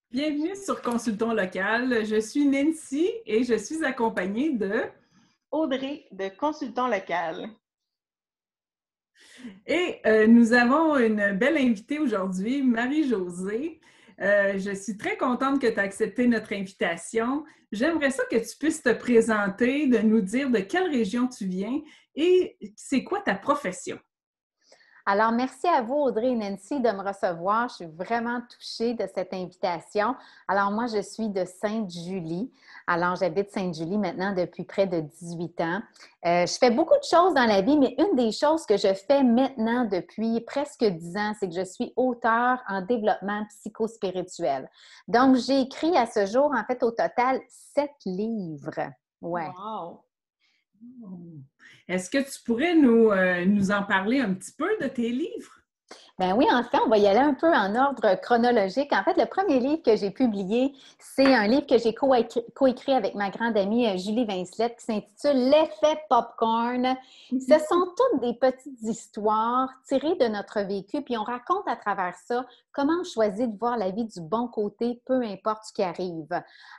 Bienvenue sur Consultons local. Je suis Nancy et je suis accompagnée de... Audrey de Consultons local. Et nous avons une belle invitée aujourd'hui, Marie-Josée. Je suis très contente que tu aies accepté notre invitation. J'aimerais ça que tu puisses te présenter, de nous dire de quelle région tu viens et c'est quoi ta profession. Alors, merci à vous, Audrey et Nancy, de me recevoir. Je suis vraiment touchée de cette invitation. Alors, moi, je suis de Sainte-Julie. Alors, j'habite Sainte-Julie maintenant depuis près de 18 ans. Je fais beaucoup de choses dans la vie, mais une des choses que je fais maintenant depuis presque 10 ans, c'est que je suis auteure en développement psychospirituel. Donc, j'ai écrit à ce jour, en fait, au total, 7 livres. Ouais. Wow! Est-ce que tu pourrais nous en parler un petit peu de tes livres? Ben oui, en fait, on va y aller un peu en ordre chronologique. En fait, le premier livre que j'ai publié, c'est un livre que j'ai coécrit avec ma grande amie Julie Vincelette qui s'intitule L'effet popcorn. Ce sont toutes des petites histoires tirées de notre vécu, puis on raconte à travers ça comment on choisit de voir la vie du bon côté, peu importe ce qui arrive.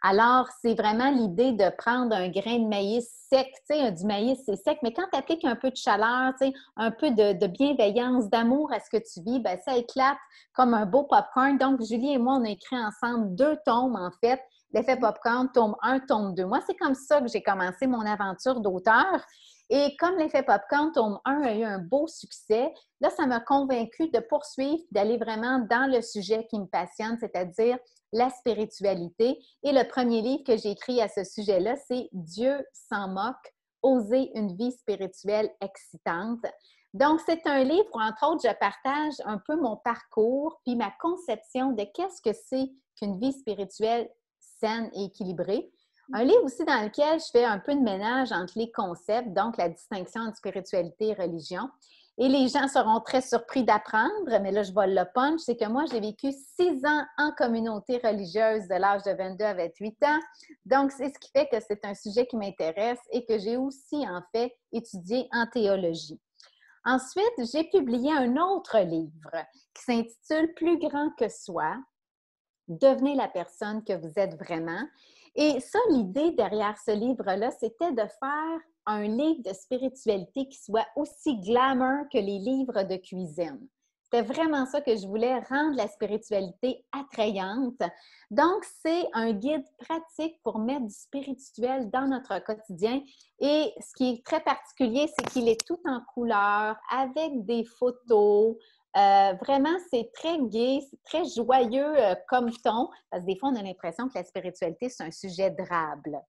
Alors, c'est vraiment l'idée de prendre un grain de maïs sec, tu sais, du maïs, c'est sec, mais quand tu appliques un peu de chaleur, tu sais, un peu de bienveillance, d'amour à ce que tu vis, bien, ça éclate comme un beau popcorn. Donc, Julie et moi, on a écrit ensemble 2 tomes, en fait. L'effet popcorn, tome 1, tome 2. Moi, c'est comme ça que j'ai commencé mon aventure d'auteur. Et comme l'effet popcorn, tome 1 a eu un beau succès, là, ça m'a convaincue de poursuivre, d'aller vraiment dans le sujet qui me passionne, c'est-à-dire la spiritualité. Et le premier livre que j'ai écrit à ce sujet-là, c'est Dieu s'en moque, oser une vie spirituelle excitante. Donc, c'est un livre où, entre autres, je partage un peu mon parcours puis ma conception de qu'est-ce que c'est qu'une vie spirituelle saine et équilibrée. Un livre aussi dans lequel je fais un peu de ménage entre les concepts, donc la distinction entre spiritualité et religion. Et les gens seront très surpris d'apprendre, mais là, je vole le punch, c'est que moi, j'ai vécu 6 ans en communauté religieuse de l'âge de 22 à 28 ans. Donc, c'est ce qui fait que c'est un sujet qui m'intéresse et que j'ai aussi, en fait, étudié en théologie. Ensuite, j'ai publié un autre livre qui s'intitule Plus grand que soi, devenez la personne que vous êtes vraiment. Et ça, l'idée derrière ce livre-là, c'était de faire un livre de spiritualité qui soit aussi glamour que les livres de cuisine. C'était vraiment ça que je voulais, rendre la spiritualité attrayante. Donc, c'est un guide pratique pour mettre du spirituel dans notre quotidien. Et ce qui est très particulier, c'est qu'il est tout en couleur, avec des photos. Vraiment, c'est très gai, c'est très joyeux comme ton, parce que des fois, on a l'impression que la spiritualité, c'est un sujet drable.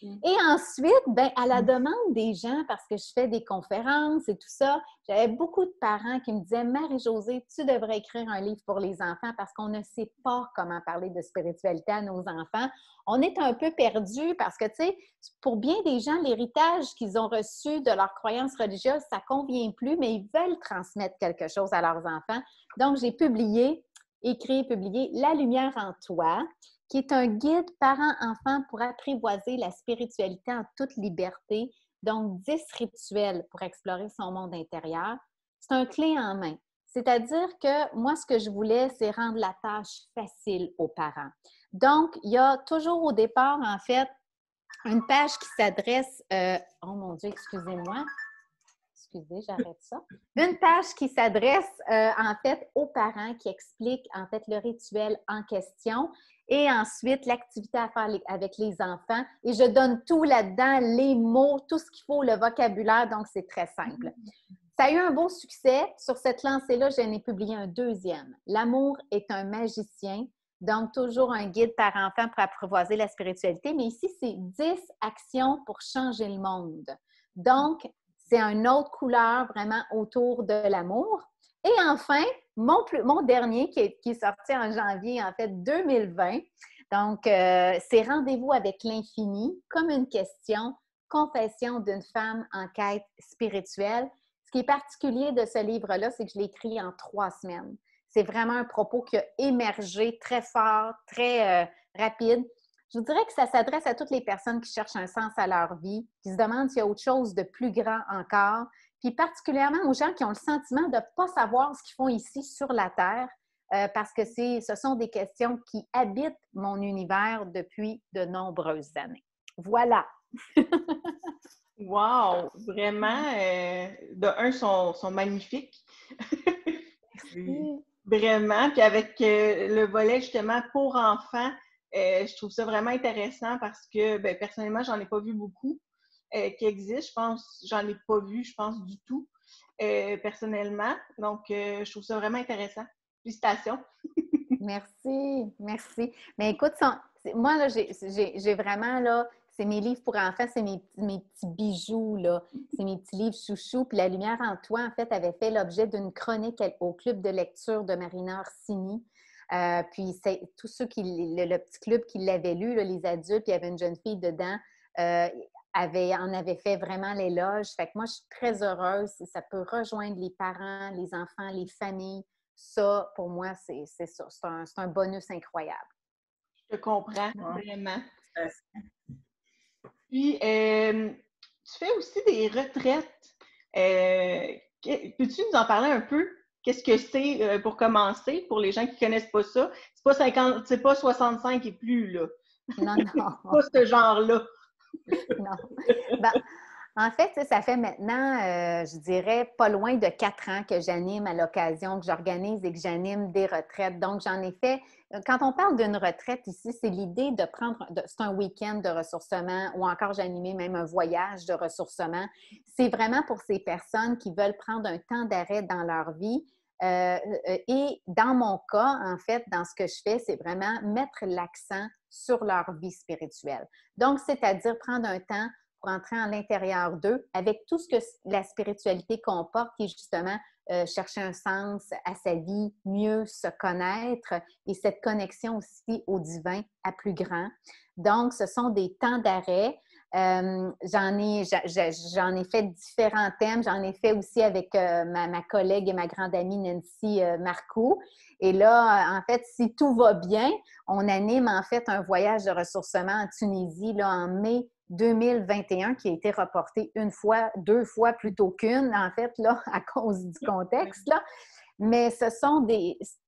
Et ensuite, ben, à la demande des gens, parce que je fais des conférences et tout ça, j'avais beaucoup de parents qui me disaient « Marie-Josée, tu devrais écrire un livre pour les enfants parce qu'on ne sait pas comment parler de spiritualité à nos enfants. On est un peu perdus parce que, tu sais, pour bien des gens, l'héritage qu'ils ont reçu de leurs croyances religieuses, ça ne convient plus, mais ils veulent transmettre quelque chose à leurs enfants. Donc, j'ai écrit et publié « La lumière en toi », qui est un guide parents-enfants pour apprivoiser la spiritualité en toute liberté, donc 10 rituels pour explorer son monde intérieur. C'est un clé en main. C'est-à-dire que moi, ce que je voulais, c'est rendre la tâche facile aux parents. Donc, il y a toujours au départ, en fait, une page qui s'adresse... oh mon Dieu, excusez-moi. Excusez, j'arrête ça. Une page qui s'adresse en fait aux parents, qui explique en fait le rituel en question et ensuite l'activité à faire avec les enfants. Et je donne tout là-dedans, les mots, tout ce qu'il faut, le vocabulaire, donc c'est très simple. Ça a eu un beau succès. Sur cette lancée-là, j'en ai publié un deuxième. L'amour est un magicien. Donc, toujours un guide par enfant pour apprivoiser la spiritualité. Mais ici, c'est 10 actions pour changer le monde. Donc, c'est une autre couleur vraiment autour de l'amour. Et enfin, mon dernier qui est sorti en janvier, en fait, 2020. Donc, c'est Rendez-vous avec l'infini, comme une question, confession d'une femme en quête spirituelle. Ce qui est particulier de ce livre-là, c'est que je l'ai écrit en 3 semaines. C'est vraiment un propos qui a émergé très fort, très rapide. Je vous dirais que ça s'adresse à toutes les personnes qui cherchent un sens à leur vie, qui se demandent s'il y a autre chose de plus grand encore, puis particulièrement aux gens qui ont le sentiment de ne pas savoir ce qu'ils font ici sur la Terre. parce que ce sont des questions qui habitent mon univers depuis de nombreuses années. Voilà! Wow! Vraiment, de un, sont magnifiques. Oui. Vraiment. Puis avec le volet justement pour enfants, je trouve ça vraiment intéressant parce que ben, personnellement, j'en ai pas vu beaucoup qui existent. Je pense, j'en ai pas vu, je pense, du tout personnellement. Donc, je trouve ça vraiment intéressant. Félicitations. Merci, merci. Mais écoute, moi, là, j'ai vraiment, là, c'est mes livres pour enfants, c'est mes petits bijoux, là. C'est mes petits livres chouchous. Puis La Lumière en toi, en fait, avait fait l'objet d'une chronique au club de lecture de Marina Orsini. Puis c'est tous ceux le petit club qui l'avait lu, là, les adultes, puis il y avait une jeune fille dedans, en avait fait vraiment l'éloge. Fait que moi, je suis très heureuse. Ça peut rejoindre les parents, les enfants, les familles. Ça, pour moi, c'est ça. C'est un bonus incroyable. Je te comprends, Ouais. vraiment. Ça- Puis, tu fais aussi des retraites. Peux-tu nous en parler un peu? Qu'est-ce que c'est pour commencer, pour les gens qui ne connaissent pas ça? C'est pas 50, c'est pas 65 et plus, là. Non, non. Pas ce genre-là. Non. Ben, en fait, ça fait maintenant, je dirais, pas loin de 4 ans que j'anime à l'occasion, que j'organise et que j'anime des retraites. Donc, j'en ai fait. Quand on parle d'une retraite ici, c'est l'idée de prendre, c'est un week-end de ressourcement ou encore j'ai animé même un voyage de ressourcement. C'est vraiment pour ces personnes qui veulent prendre un temps d'arrêt dans leur vie. Et dans mon cas, en fait, dans ce que je fais, c'est vraiment mettre l'accent sur leur vie spirituelle. Donc, c'est-à-dire prendre un temps pour entrer à l'intérieur d'eux avec tout ce que la spiritualité comporte, qui est justement chercher un sens à sa vie, mieux se connaître et cette connexion aussi au divin à plus grand. Donc, ce sont des temps d'arrêt. J'en ai fait différents thèmes. J'en ai fait aussi avec ma collègue et ma grande amie Nancy Marcoux. Et là, en fait, si tout va bien, on anime en fait un voyage de ressourcement en Tunisie là, en mai 2021 qui a été reporté une fois, 2 fois plutôt qu'une, en fait, là, à cause du contexte. Là. Mais ce sont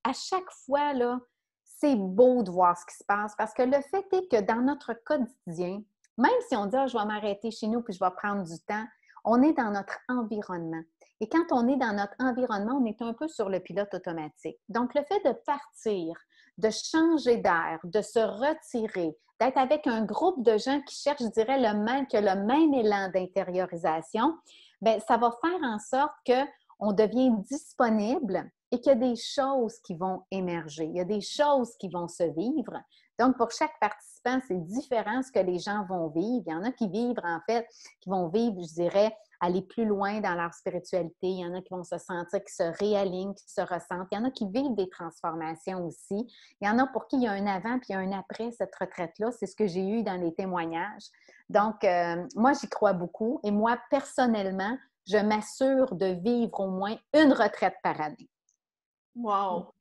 à chaque fois, là, c'est beau de voir ce qui se passe parce que le fait est que dans notre quotidien, même si on dit « je vais m'arrêter chez nous puis je vais prendre du temps », on est dans notre environnement. Et quand on est dans notre environnement, on est un peu sur le pilote automatique. Donc, le fait de partir, de changer d'air, de se retirer, d'être avec un groupe de gens qui cherchent, je dirais, que le même élan d'intériorisation, bien, ça va faire en sorte qu'on devient disponible et qu'il y a des choses qui vont émerger, il y a des choses qui vont se vivre. Donc, pour chaque participant, c'est différent ce que les gens vont vivre. Il y en a qui qui vont vivre, je dirais, aller plus loin dans leur spiritualité. Il y en a qui vont se sentir, qui se réalignent, qui se ressentent. Il y en a qui vivent des transformations aussi. Il y en a pour qui il y a un avant puis un après cette retraite-là. C'est ce que j'ai eu dans les témoignages. Donc, moi, j'y crois beaucoup. Et moi, personnellement, je m'assure de vivre au moins une retraite par année. Wow!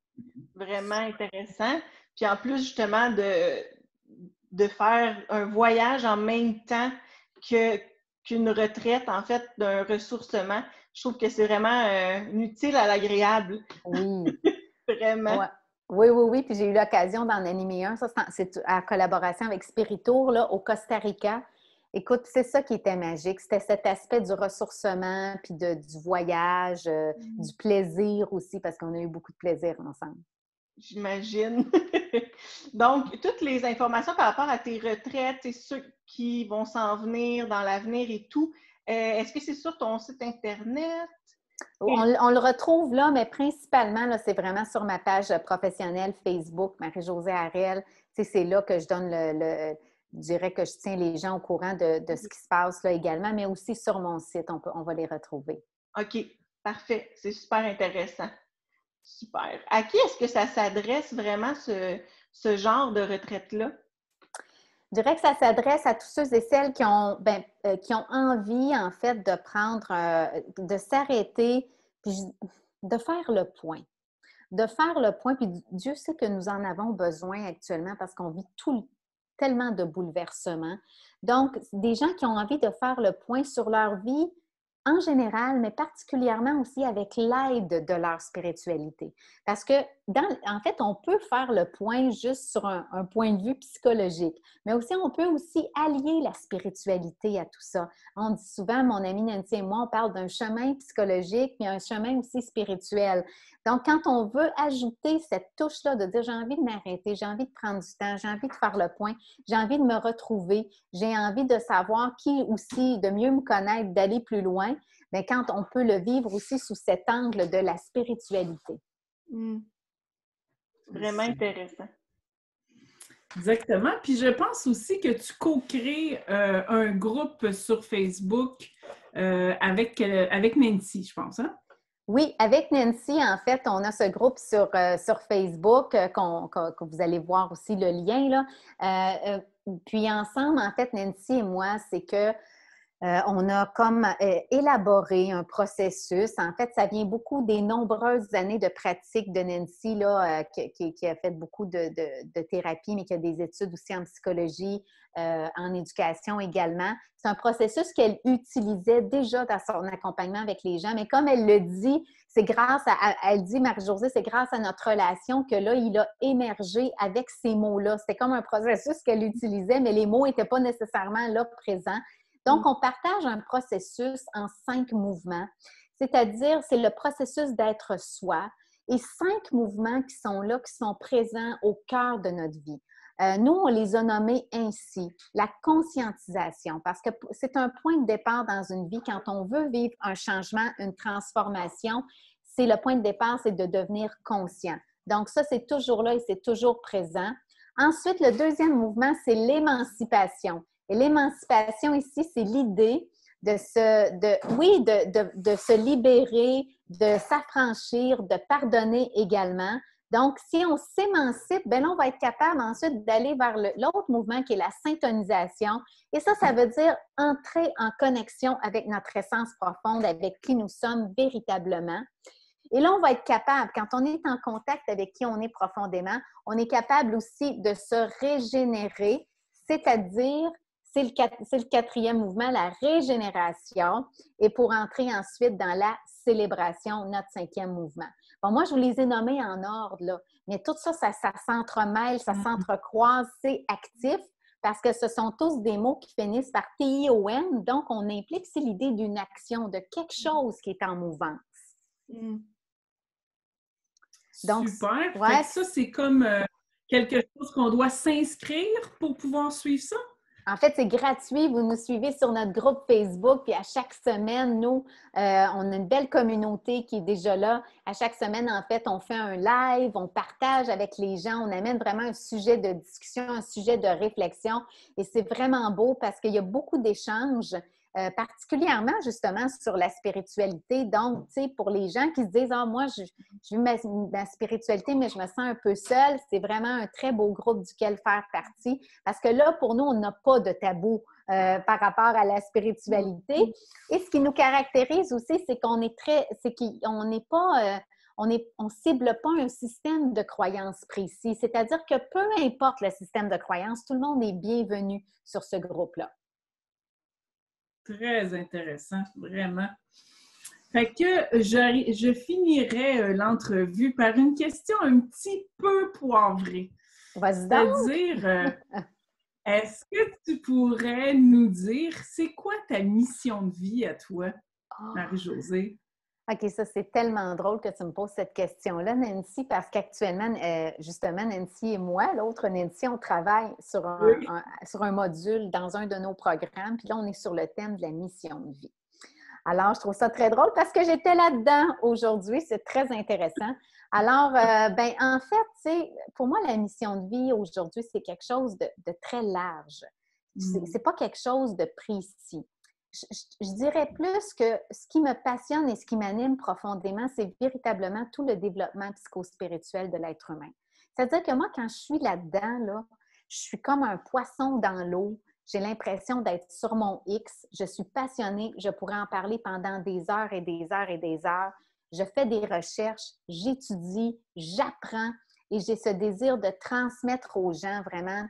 Vraiment intéressant. Puis en plus, justement, de faire un voyage en même temps qu'une retraite, en fait, d'un ressourcement, je trouve que c'est vraiment utile à l'agréable. Oui. Vraiment. Ouais. Oui, oui, oui. Puis j'ai eu l'occasion d'en animer un. Ça, c'est en collaboration avec Spiritour, là, au Costa Rica. Écoute, c'est ça qui était magique. C'était cet aspect du ressourcement, puis du voyage, du plaisir aussi, parce qu'on a eu beaucoup de plaisir ensemble. J'imagine. Donc, toutes les informations par rapport à tes retraites et ceux qui vont s'en venir dans l'avenir et tout, est-ce que c'est sur ton site Internet? On le retrouve là, mais principalement, là, c'est vraiment sur ma page professionnelle Facebook, Marie-Josée Harel. C'est là que je donne je dirais que je tiens les gens au courant de ce qui se passe là également, mais aussi sur mon site, on va les retrouver. OK, parfait. C'est super intéressant. Super. À qui est-ce que ça s'adresse vraiment, ce genre de retraite-là? Je dirais que ça s'adresse à tous ceux et celles qui ont envie, en fait, de prendre, de s'arrêter, puis de faire le point. De faire le point, puis Dieu sait que nous en avons besoin actuellement parce qu'on vit tellement de bouleversements. Donc, des gens qui ont envie de faire le point sur leur vie en général, mais particulièrement aussi avec l'aide de leur spiritualité. Parce que, en fait, on peut faire le point juste sur un point de vue psychologique, mais aussi on peut aussi allier la spiritualité à tout ça. On dit souvent, mon amie Nancy et moi, on parle d'un chemin psychologique, mais un chemin aussi spirituel. Donc, quand on veut ajouter cette touche-là de dire j'ai envie de m'arrêter, j'ai envie de prendre du temps, j'ai envie de faire le point, j'ai envie de me retrouver, j'ai envie de savoir qui aussi, de mieux me connaître, d'aller plus loin, mais quand on peut le vivre aussi sous cet angle de la spiritualité. Vraiment intéressant. Exactement. Puis je pense aussi que tu co-crées un groupe sur Facebook avec Nancy, je pense, hein? Oui, avec Nancy, en fait, on a ce groupe sur Facebook que vous allez voir aussi le lien, là. Puis ensemble, en fait, Nancy et moi, c'est que on a comme élaboré un processus. En fait, ça vient beaucoup des nombreuses années de pratique de Nancy, là, qui a fait beaucoup de thérapie, mais qui a des études aussi en psychologie, en éducation également. C'est un processus qu'elle utilisait déjà dans son accompagnement avec les gens, mais comme elle le dit, c'est grâce elle dit, Marie-Josée, c'est grâce à notre relation que là, il a émergé avec ces mots-là. C'était comme un processus qu'elle utilisait, mais les mots n'étaient pas nécessairement là présents. Donc, on partage un processus en 5 mouvements, c'est-à-dire c'est le processus d'être soi et 5 mouvements qui sont là, qui sont présents au cœur de notre vie. Nous, on les a nommés ainsi, la conscientisation, parce que c'est un point de départ dans une vie quand on veut vivre un changement, une transformation, c'est le point de départ, c'est de devenir conscient. Donc, ça, c'est toujours là et c'est toujours présent. Ensuite, le deuxième mouvement, c'est l'émancipation. Et l'émancipation ici, c'est l'idée de se libérer, de s'affranchir, de pardonner également. Donc, si on s'émancipe, bien là, on va être capable ensuite d'aller vers l'autre mouvement qui est la syntonisation. Et ça veut dire entrer en connexion avec notre essence profonde, avec qui nous sommes véritablement. Et là, on va être capable, quand on est en contact avec qui on est profondément, on est capable aussi de se régénérer, c'est-à-dire c'est le quatrième mouvement, la régénération, et pour entrer ensuite dans la célébration, notre 5e mouvement. Bon, moi, je vous les ai nommés en ordre, là, mais tout ça, ça s'entremêle, ça s'entrecroise, c'est actif, parce que ce sont tous des mots qui finissent par T-I-O-N, donc on implique ici l'idée d'une action, de quelque chose qui est en mouvance. Donc, super! Ouais. Fait que ça, c'est comme quelque chose qu'on doit s'inscrire pour pouvoir suivre ça? En fait, c'est gratuit. Vous nous suivez sur notre groupe Facebook, puis à chaque semaine, nous, on a une belle communauté qui est déjà là. À chaque semaine, en fait, on fait un live, on partage avec les gens, on amène vraiment un sujet de discussion, un sujet de réflexion. Et c'est vraiment beau parce qu'il y a beaucoup d'échanges, particulièrement justement sur la spiritualité. Donc, tu sais, pour les gens qui se disent « Ah, moi, je vis ma spiritualité, mais je me sens un peu seule », c'est vraiment un très beau groupe duquel faire partie. Parce que là, pour nous, on n'a pas de tabou par rapport à la spiritualité. Et ce qui nous caractérise aussi, c'est qu'on est qu'on n'est pas... on ne cible pas un système de croyance précis. C'est-à-dire que peu importe le système de croyance, tout le monde est bienvenu sur ce groupe-là. Très intéressant, vraiment. Fait que je finirai l'entrevue par une question un petit peu poivrée. Vas-y donc! C'est-à-dire, est-ce que tu pourrais nous dire, c'est quoi ta mission de vie à toi, Marie-Josée? OK, ça, c'est tellement drôle que tu me poses cette question-là, Nancy, parce qu'actuellement, justement, Nancy et moi, l'autre Nancy, on travaille sur un module dans un de nos programmes, puis là, on est sur le thème de la mission de vie. Alors, je trouve ça très drôle parce que j'étais là-dedans aujourd'hui, c'est très intéressant. Alors, en fait, tu sais, pour moi, la mission de vie aujourd'hui, c'est quelque chose de très large. C'est pas quelque chose de précis. Je dirais plus que ce qui me passionne et ce qui m'anime profondément, c'est véritablement tout le développement psychospirituel de l'être humain. C'est-à-dire que moi, quand je suis là-dedans, là, je suis comme un poisson dans l'eau. J'ai l'impression d'être sur mon X. Je suis passionnée. Je pourrais en parler pendant des heures et des heures et des heures. Je fais des recherches, j'étudie, j'apprends et j'ai ce désir de transmettre aux gens vraiment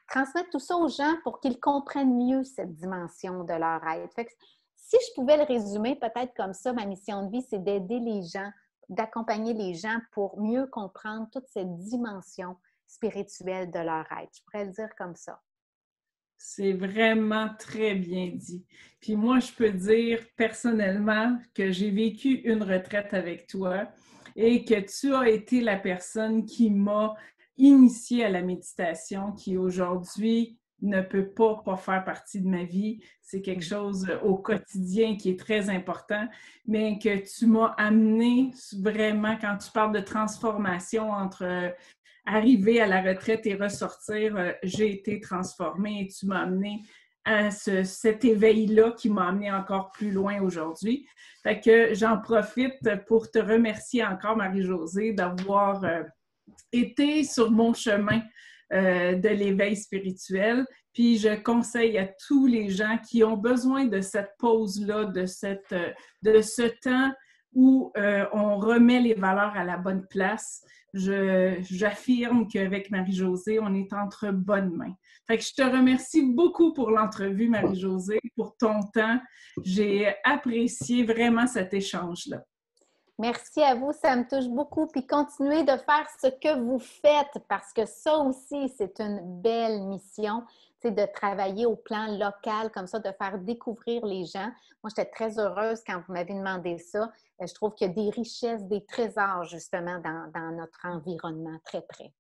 transmettre tout ça aux gens pour qu'ils comprennent mieux cette dimension de leur être. Fait que, si je pouvais le résumer peut-être comme ça, ma mission de vie, c'est d'aider les gens, d'accompagner les gens pour mieux comprendre toute cette dimension spirituelle de leur être. Je pourrais le dire comme ça. C'est vraiment très bien dit. Puis moi, je peux dire personnellement que j'ai vécu une retraite avec toi et que tu as été la personne qui m'a initiée à la méditation, qui aujourd'hui ne peut pas faire partie de ma vie. C'est quelque chose au quotidien qui est très important, mais que tu m'as amené vraiment, quand tu parles de transformation entre arriver à la retraite et ressortir, j'ai été transformée et tu m'as amené à cet éveil-là qui m'a amené encore plus loin aujourd'hui. Fait que j'en profite pour te remercier encore, Marie-Josée, d'avoir été sur mon chemin de l'éveil spirituel. Puis je conseille à tous les gens qui ont besoin de cette pause-là, de ce temps où on remet les valeurs à la bonne place. J'affirme qu'avec Marie-Josée, on est entre bonnes mains. Fait que je te remercie beaucoup pour l'entrevue, Marie-Josée, pour ton temps. J'ai apprécié vraiment cet échange-là. Merci à vous, ça me touche beaucoup. Puis continuez de faire ce que vous faites parce que ça aussi, c'est une belle mission, de travailler au plan local, comme ça, de faire découvrir les gens. Moi, j'étais très heureuse quand vous m'avez demandé ça. Je trouve qu'il y a des richesses, des trésors, justement, dans notre environnement très près.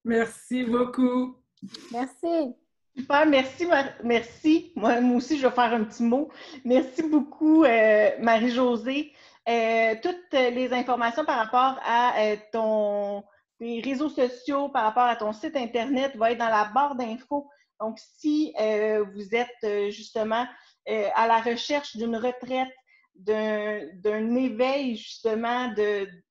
Merci beaucoup. Merci. Super, merci, merci. Moi aussi, je vais faire un petit mot. Merci beaucoup, Marie-Josée. Toutes les informations par rapport à tes réseaux sociaux, par rapport à ton site Internet, vont être dans la barre d'infos. Donc, si vous êtes justement à la recherche d'une retraite, d'un éveil justement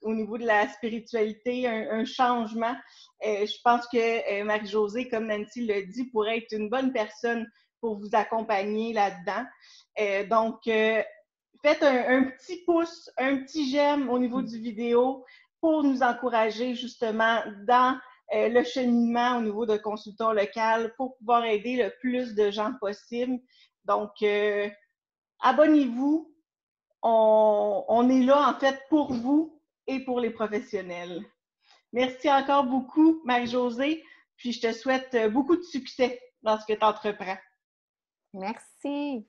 au niveau de la spiritualité, un changement, je pense que Marie-Josée, comme Nancy l'a dit, pourrait être une bonne personne pour vous accompagner là-dedans. Donc, faites un petit pouce, un petit j'aime au niveau du vidéo pour nous encourager justement dans le cheminement au niveau de consultant local pour pouvoir aider le plus de gens possible. Donc, abonnez-vous. On est là, en fait, pour vous et pour les professionnels. Merci encore beaucoup, Marie-Josée. Puis, je te souhaite beaucoup de succès dans ce que tu entreprends. Merci.